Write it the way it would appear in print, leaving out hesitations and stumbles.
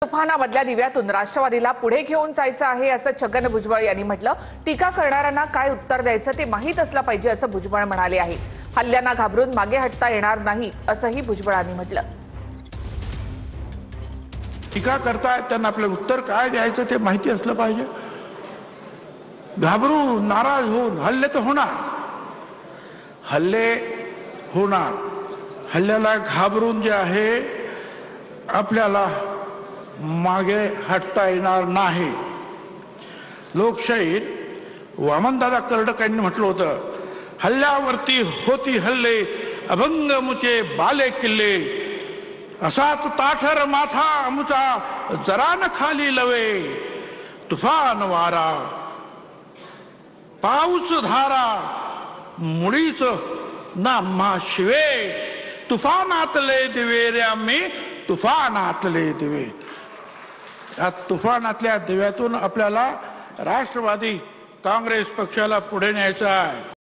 तुफानामधल्या दिव्यातून राष्ट्रवादीला पुढे घेऊन जायचं आहे असं छगन भुजबळ यांनी म्हटलं। टीका करणाऱ्यांना काय उत्तर द्यायचं ते माहीत असलं पाहिजे असं भुजबळ म्हणाले आहे। हल्ल्यांना घाबरून मागे हटता येणार नाही असंही भुजबळांनी म्हटलं। टीका करतायत त्यांना आपलं उत्तर काय द्यायचं ते माहिती असलं पाहिजे। घाबरून नाराज होऊन हल्ले तर होणार, हल्ले होणार। हल्ल्याला घाबरून जे आहे आपल्याला मागे हटता येणार नाही। लोकशाहीत वामनदादा कर्डकांनी म्हटलं होतं, हल्ल्यावरती होती हल्ले अभंग मुचे बाले किल्ले, असाच ताठर माथा आमचा जरा न खाली लवे, तुफान वारा पाऊस धारा मुळीच नाम्हा शिवे, तुफानातले दिवे रे आम्ही तुफानातले दिवे। या तुफानातल्या दिव्यातून आपल्याला राष्ट्रवादी काँग्रेस पक्षाला पुढे न्यायचं आहे।